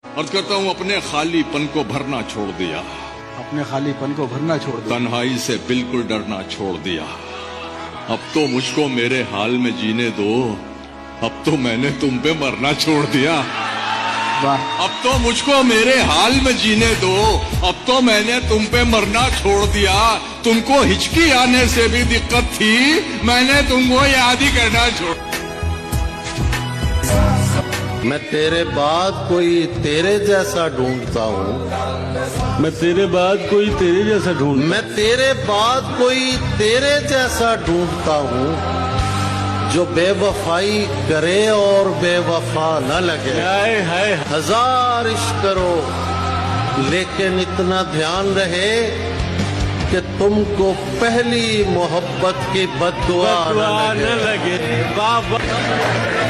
अर्ज करता हूँ अपने खालीपन को भरना छोड़ दिया, अपने खालीपन को भरना छोड़ दिया, तन्हाई से बिल्कुल डरना छोड़ दिया। अब तो मुझको मेरे हाल में जीने दो, अब तो मैंने तुम पे मरना छोड़ दिया। वाह। अब तो मुझको मेरे हाल में जीने दो, अब तो मैंने तुम पे मरना छोड़ दिया। तुमको हिचकी आने से भी दिक्कत थी, मैंने तुमको याद ही करना छोड़। मैं तेरे बाद कोई तेरे जैसा ढूंढता हूँ, मैं तेरे बाद कोई तेरे जैसा ढूंढ मैं तेरे बाद कोई तेरे जैसा ढूंढता हूँ, जो बेवफाई करे और बेवफा न लगे। है हजार इश्क करो लेकिन इतना ध्यान रहे कि तुमको पहली मोहब्बत की बद्दुआ न लगे।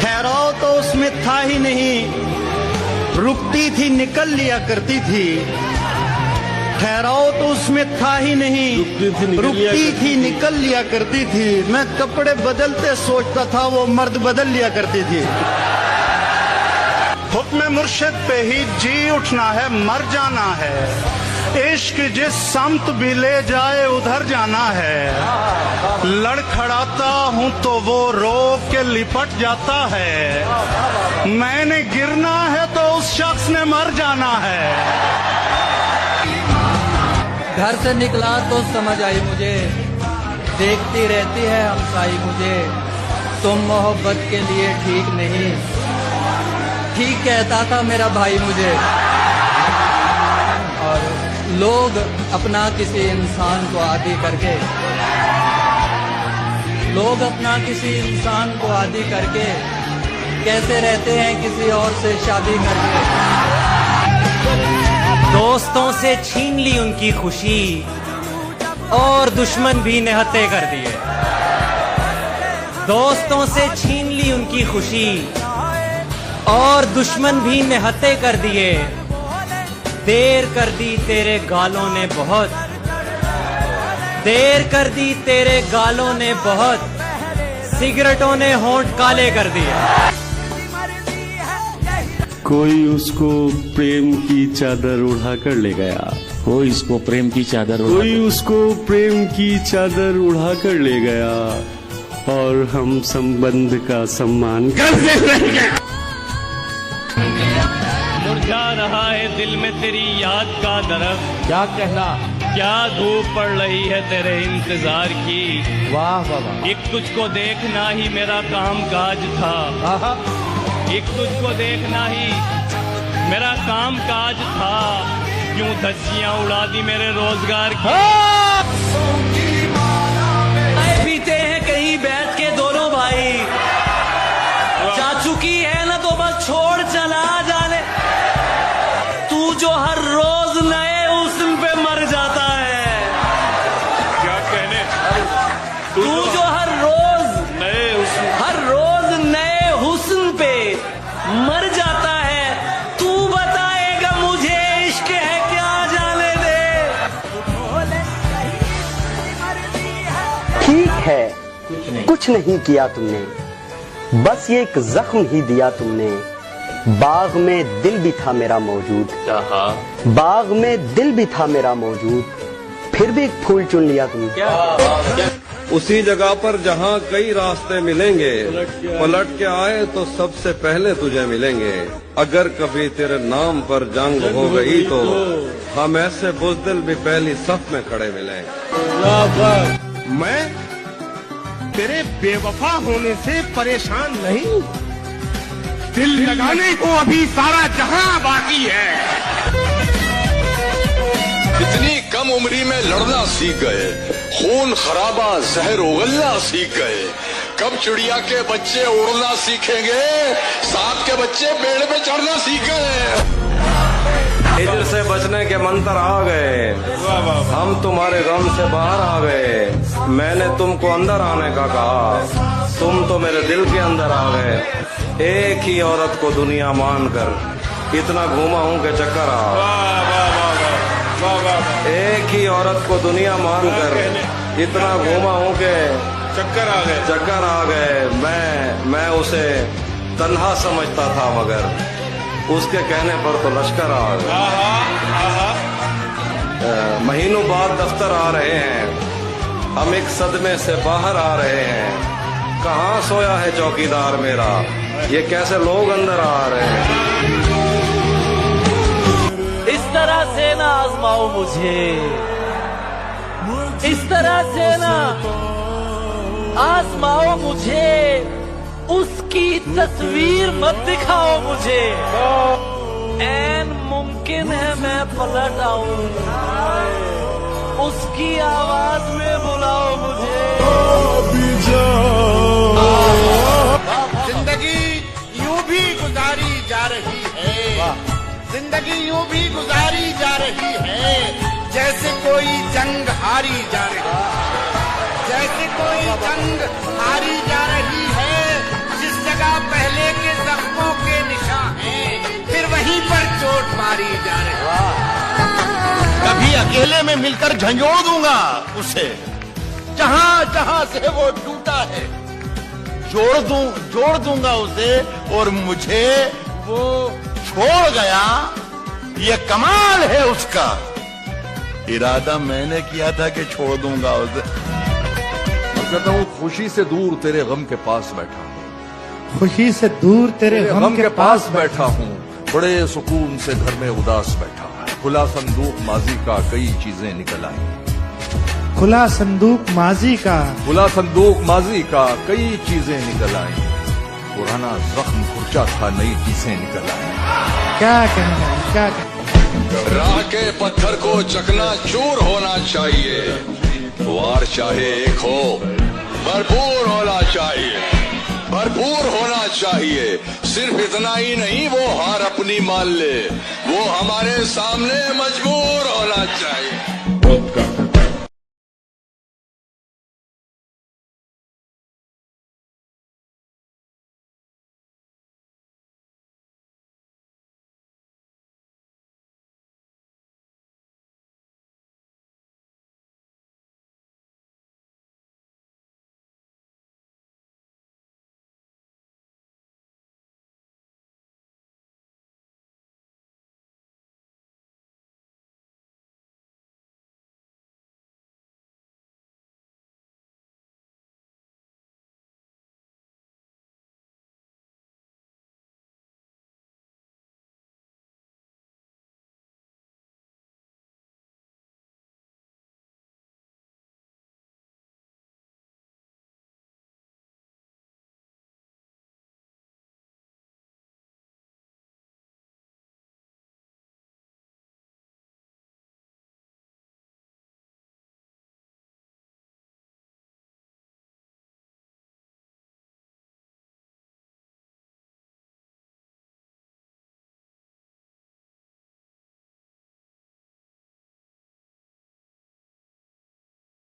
ठहराव तो उसमें था ही नहीं, रुकती थी निकल लिया करती थी। ठहराव तो उसमें था ही नहीं, रुकती थी निकल लिया करती थी। मैं कपड़े बदलते सोचता था, वो मर्द बदल लिया करती थी। हुक्म मुर्शिद पे ही जी उठना है, मर जाना है। इश्क जिस समत भी ले जाए उधर जाना है। लड़खड़ाता हूँ तो वो रोक के लिपट जाता है। मैंने गिरना है तो उस शख्स ने मर जाना है। घर से निकला तो समझ आई मुझे, देखती रहती है हमसाई मुझे। तुम मोहब्बत के लिए ठीक नहीं, ठीक कहता था मेरा भाई मुझे। और लोग अपना किसी इंसान को आदी करके, लोग अपना किसी इंसान को आदी करके कैसे रहते हैं किसी और से शादी करके। दोस्तों से छीन ली उनकी खुशी और दुश्मन भी निहत्थे कर दिए। दोस्तों से छीन ली उनकी खुशी और दुश्मन भी निहत्थे कर दिए। देर कर दी तेरे गालों ने बहुत, देर कर दी तेरे गालों ने बहुत, सिगरेटों ने होंठ काले कर दिए। कोई उसको प्रेम की चादर उड़ा कर ले गया, कोई उसको प्रेम की चादर कोई उसको प्रेम की चादर उड़ा कर ले गया, और हम संबंध का सम्मान करते रहेंगे। मुरझा रहा है दिल में तेरी याद का दरख्त, क्या कहना, क्या धूप पड़ रही है तेरे इंतजार की। वाह वाह वाह। एक तुझको देखना ही मेरा काम काज था, एक तुझको देखना ही मेरा काम काज था। क्यों धज्जियां उड़ा दी मेरे रोजगार की। पीते हैं कहीं बैठ के दोनों भाई, जा चुकी है ना तो बस छोड़ चला जाने। तू जो हर रोज नए हुस्न पे मर जाता है, क्या कहने, तू जो हर रोज नए हुस्न पे मर जाता है। तू बताएगा मुझे इश्क है क्या, जाने दे। ठीक है, कुछ नहीं किया तुमने, बस ये एक जख्म ही दिया तुमने। बाग में दिल भी था मेरा मौजूद, बाग में दिल भी था मेरा मौजूद, फिर भी एक फूल चुन लिया तुमने। उसी जगह पर जहाँ कई रास्ते मिलेंगे, पलट के आए तो सबसे पहले तुझे मिलेंगे। अगर कभी तेरे नाम पर जंग हो गई तो हम ऐसे बुज़दिल भी पहली सफ में खड़े मिलेंगे। मैं तेरे बेवफा होने से परेशान नहीं, दिल लगाने को अभी सारा जहां बाकी है। इतनी कम उम्री में लड़ना सीख गए, खून खराबा जहर उगलना सीख गए। कब चिड़िया के बच्चे उड़ना सीखेंगे, सांप के बच्चे पेड़ पे चढ़ना सीख गए। हिजर से बचने के मंत्र आ गए, हम तुम्हारे गम से बाहर आ गए। मैंने तुमको अंदर आने का कहा, तुम तो मेरे दिल के अंदर आ गए। एक ही औरत को दुनिया मानकर इतना घूमा हूँ कि चक्कर आ। एक ही औरत को दुनिया मानकर इतना घूमा हूँ कि चक्कर आ गए। मैं उसे तन्हा समझता था, मगर उसके कहने पर तो लश्कर आ गए। महीनों बाद दफ्तर आ रहे हैं, हम एक सदमे से बाहर आ रहे हैं। कहाँ सोया है चौकीदार मेरा, ये कैसे लोग अंदर आ रहे हैं। इस तरह से ना आजमाओ मुझे, इस तरह से ना आजमाओ मुझे, उसकी तस्वीर मत दिखाओ मुझे। ऐन मुमकिन है मैं पलट आऊं, उसकी आवाज में बुलाओ मुझे। जिंदगी यूं भी गुजारी जा रही है, जिंदगी यूं भी गुजारी जा रही है, जैसे कोई जंग हारी जा रही है, जैसे कोई जंग हारी जा रही है। जिस जगह पहले के जख्मों के निशान हैं, फिर वहीं पर चोट मारी जा रही है। कभी अकेले में मिलकर झंझोड़ दूंगा उसे, जहां जहां से वो टूटा है, जोड़ दूंगा उसे, और मुझे वो छोड़ गया। ये कमाल है उसका, इरादा मैंने किया था कि छोड़ दूंगा उसे। मैं कहता हूँ खुशी से दूर तेरे गम के पास बैठा हूँ, खुशी से दूर तेरे गम के पास बैठा हूँ, बड़े सुकून से घर में उदास बैठा हूँ। खुला संदूक माजी का कई चीजें निकल आई, खुला संदूक माजी का, खुला संदूक माजी का कई चीजें निकल आई। पुराना जख्म खुर्चा था, नई चीजें निकल आई। क्या कहना, क्या कहना। राह के पत्थर को चकना चूर होना चाहिए, वार चाहे एक हो, भरपूर होना चाहिए, भरपूर होना चाहिए। सिर्फ इतना ही नहीं, वो हार अपनी मान ले, वो हमारे सामने मजबूर होना चाहिए।